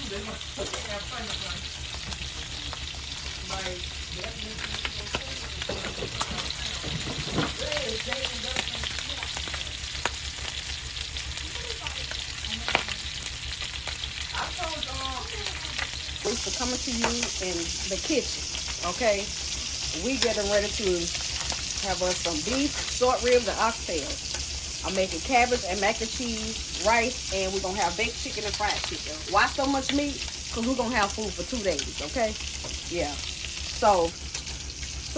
For coming to you in the kitchen, okay? We getting ready to have us some beef, short ribs, and oxtails. I'm making cabbage and mac and cheese, rice, and we're gonna have baked chicken and fried chicken. Why so much meat? Because we're gonna have food for 2 days, okay? Yeah. So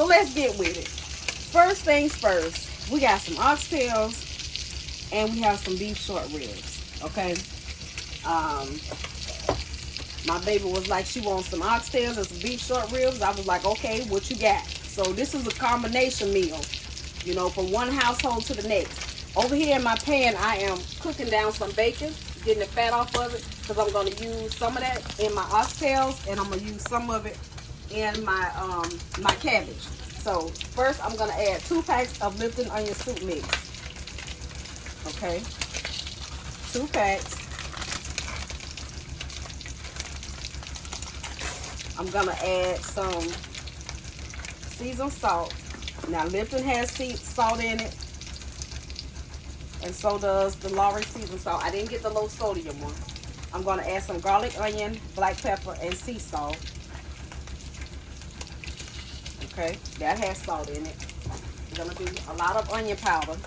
let's get with it. First things first, we got some oxtails and we have some beef short ribs, okay? My baby was like, she wants some oxtails and some beef short ribs. I was like, okay, what you got? So this is a combination meal, you know, from one household to the next. Over here in my pan, I am cooking down some bacon, getting the fat off of it, because I'm going to use some of that in my oxtails, and I'm going to use some of it in my my cabbage. So first, I'm going to add 2 packs of Lipton onion soup mix. Okay, 2 packs. I'm gonna add some seasoned salt. Now Lipton has salt in it, and so does the Lawry seasoned salt. I didn't get the low sodium one. I'm gonna add some garlic, onion, black pepper, and sea salt. Okay, that has salt in it. I'm gonna do a lot of onion powder.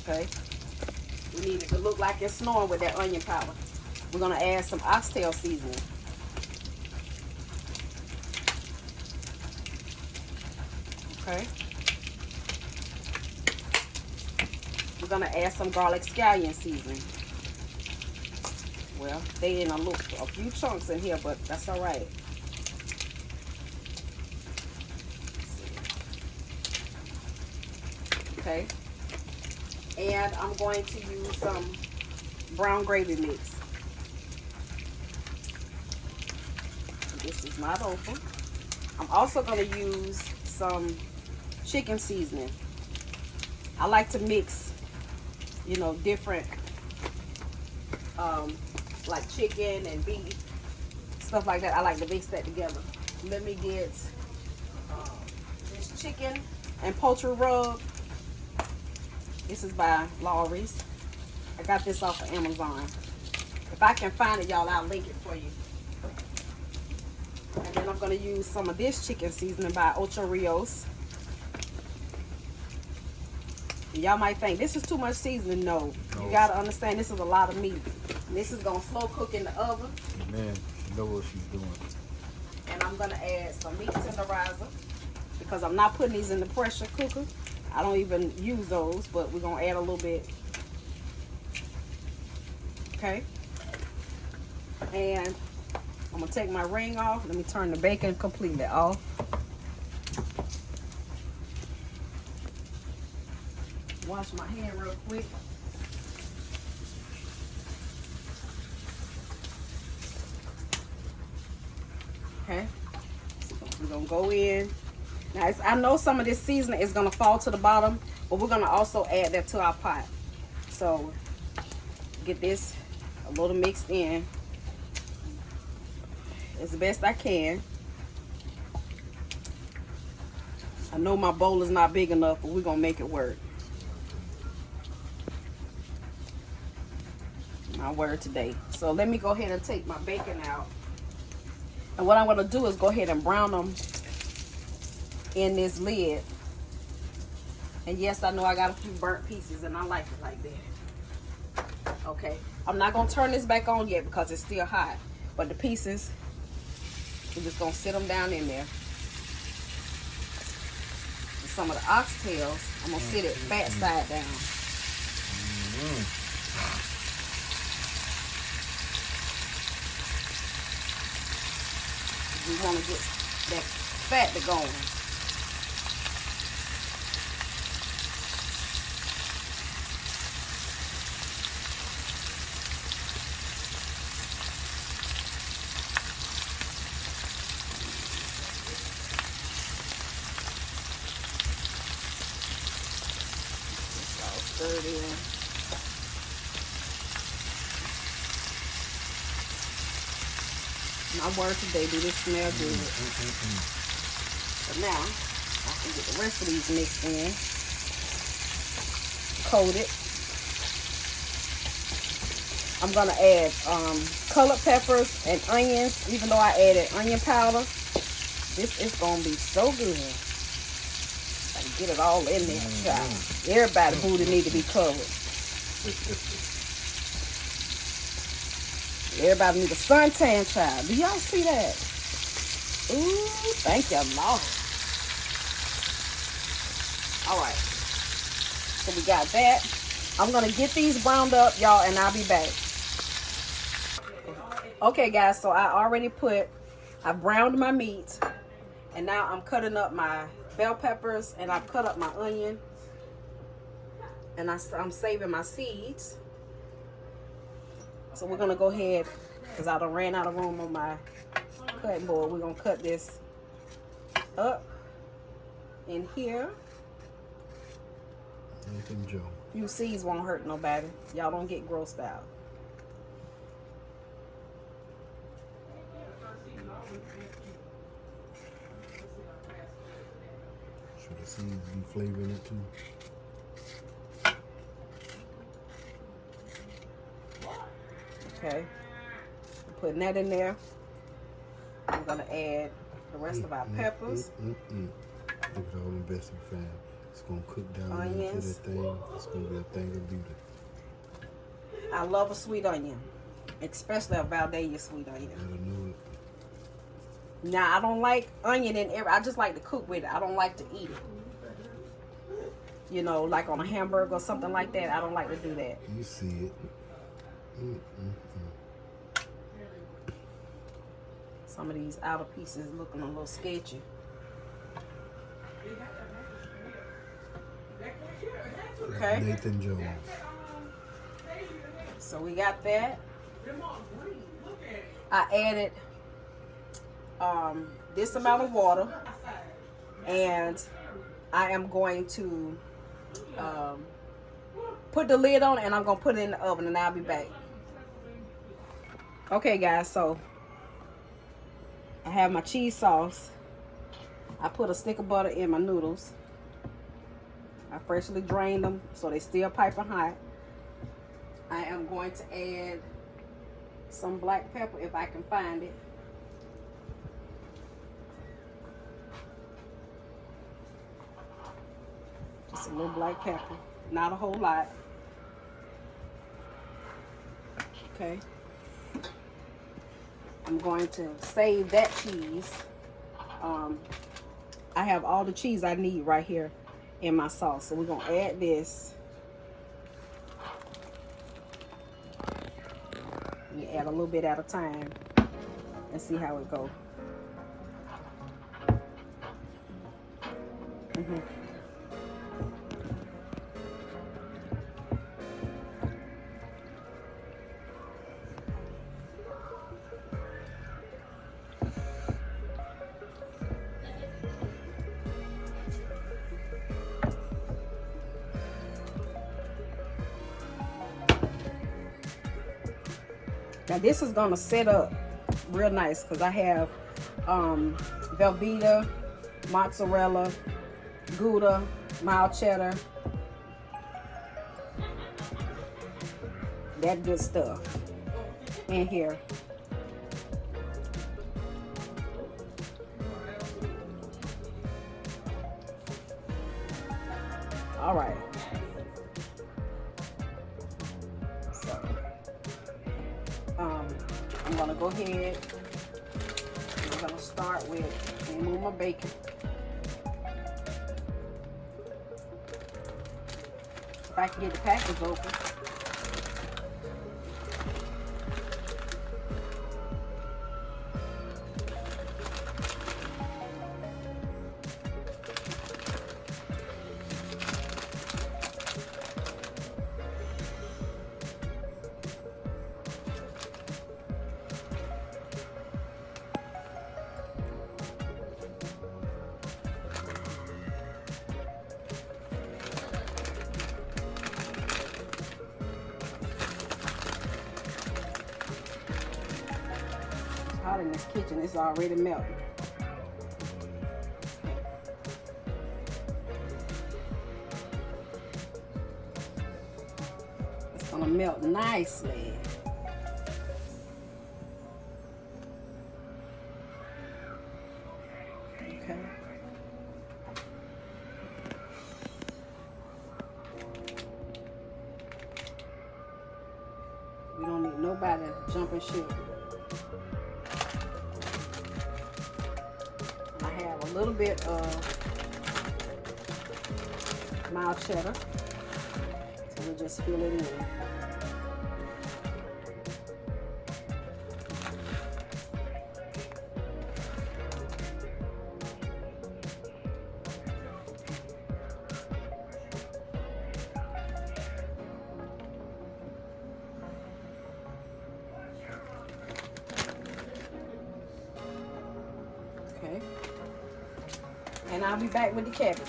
Okay. We need it to look like it's snoring with that onion powder. We're going to add some oxtail seasoning. Okay. We're going to add some garlic scallion seasoning. Well, they in a few chunks in here, but that's all right. Okay. And I'm going to use some brown gravy mix. This is not open. I'm also going to use some chicken seasoning. I like to mix, you know, different, like chicken and beef, stuff like that. I like to mix that together. Let me get this chicken and poultry rub. This is by Lawry's. I got this off of Amazon. If I can find it, y'all, I'll link it for you. And then I'm going to use some of this chicken seasoning by Ocho Rios. Y'all might think, this is too much seasoning. No. You got to understand, this is a lot of meat. And this is going to slow cook in the oven. Man, she knows what she's doing. And I'm going to add some meat tenderizer, because I'm not putting these in the pressure cooker. I don't even use those, but we're going to add a little bit. Okay. And I'm going to take my ring off. Let me turn the bacon completely off. Wash my hand real quick. Okay. So we're going to go in. Now, I know some of this seasoning is going to fall to the bottom, but we're going to also add that to our pot. So, get this a little mixed in as best I can. I know my bowl is not big enough, but we're going to make it work. My word today. So, let me go ahead and take my bacon out. And what I'm going to do is go ahead and brown them in this lid. And yes, I know I got a few burnt pieces, and I like it like that. Okay, I'm not gonna turn this back on yet because it's still hot, but the pieces, we're just gonna sit them down in there. And some of the oxtails, I'm gonna sit it fat side down. We want to get that fat to go. Stirred in. My word today, do this smell good. But now, I can get the rest of these mixed in. Coated. I'm going to add colored peppers and onions, even though I added onion powder. This is going to be so good. I can get it all in there, child. Everybody's booty need to be covered. Everybody need a suntan, child. Do y'all see that? Ooh, thank you, Lord. All right. So we got that. I'm going to get these browned up, y'all, and I'll be back. Okay, guys, so I browned my meat. And now I'm cutting up my bell peppers, and I've cut up my onion. And I'm saving my seeds. So we're going to go ahead, because I done ran out of room on my cutting board. We're going to cut this up in here. Nathan Joe. Few seeds won't hurt nobody. Y'all don't get grossed out. Should the seeds be flavoring it too? Okay. Putting that in there. I'm going to add the rest of our peppers. Look at all the best we found. It's going to cook down into the thing. It's going to be a thing of beauty. I love a sweet onion. Especially a Valdivia sweet onion. I don't know it. Now, I don't like onion in every. I just like to cook with it. I don't like to eat it. You know, like on a hamburger or something like that. I don't like to do that. You see it. Some of these outer pieces looking a little sketchy. Okay. Nathan Jones. So we got that. I added this amount of water, and I am going to put the lid on, and I'm going to put it in the oven, and I'll be back. Okay, guys, so I have my cheese sauce. I put a stick of butter in my noodles. I freshly drained them, so they still piping hot. I am going to add some black pepper if I can find it. Just a little black pepper, not a whole lot. Okay. I'm going to save that cheese. I have all the cheese I need right here in my sauce. So we're going to add this. You add a little bit at a time and see how it goes. Now this is gonna set up real nice because I have Velveeta, mozzarella, Gouda, mild cheddar, that good stuff in here. All right. I'm gonna go ahead. I'm gonna start with remove my bacon. If I can get the package open. hot in this kitchen. It's already melting. It's gonna melt nicely. Okay. We don't need nobody jumping ship. I have a little bit of mild cheddar, so we'll just fill it in. Okay, and I'll be back with the cabbage.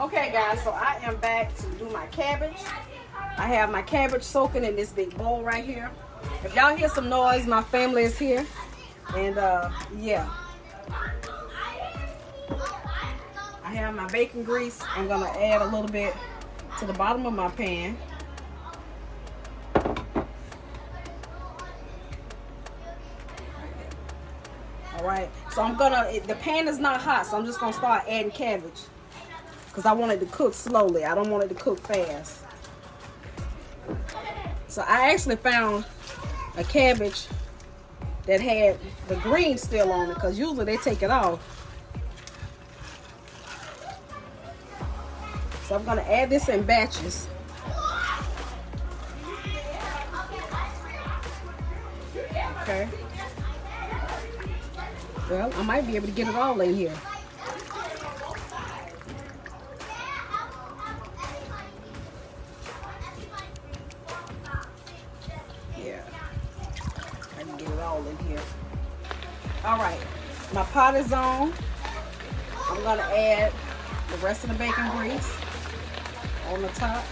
Okay guys, so I am back to do my cabbage. I have my cabbage soaking in this big bowl right here. If y'all hear some noise, my family is here. And yeah. I have my bacon grease. I'm gonna add a little bit to the bottom of my pan. All right, so the pan is not hot, so I'm just gonna start adding cabbage. Because I want it to cook slowly. I don't want it to cook fast. So I actually found a cabbage that had the green still on it, because usually they take it off. So I'm going to add this in batches. Okay. Well, I might be able to get it all in here. All right, my pot is on. I'm gonna add the rest of the bacon grease on the top.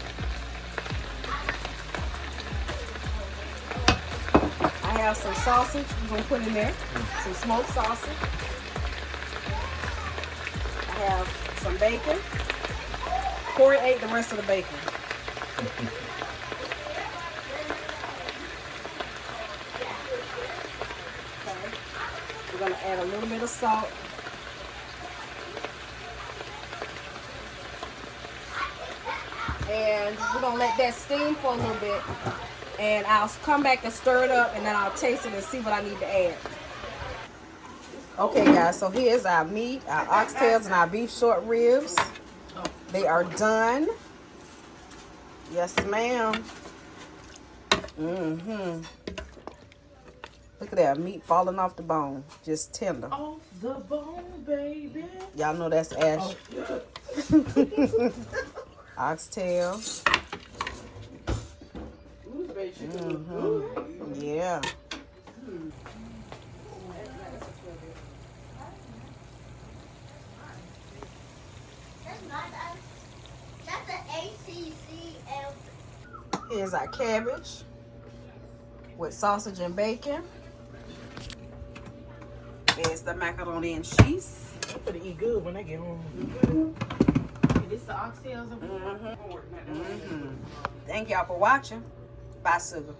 I have some sausage we're gonna put in there, some smoked sausage. I have some bacon. Corey ate the rest of the bacon. We're going to add a little bit of salt. And we're going to let that steam for a little bit. And I'll come back and stir it up, and then I'll taste it and see what I need to add. Okay, guys, so here's our meat, our oxtails, and our beef short ribs. They are done. Yes, ma'am. Mm-hmm. Look at that meat falling off the bone. Just tender. Off the bone, baby. Y'all know that's Ash. Oh. Oxtail. Mm-hmm. Yeah. That's an ACCL. Here's our cabbage with sausage and bacon. There's the macaroni and cheese. I'm gonna eat good when I get home. This the oxtails. Thank y'all for watching. Bye, sugar.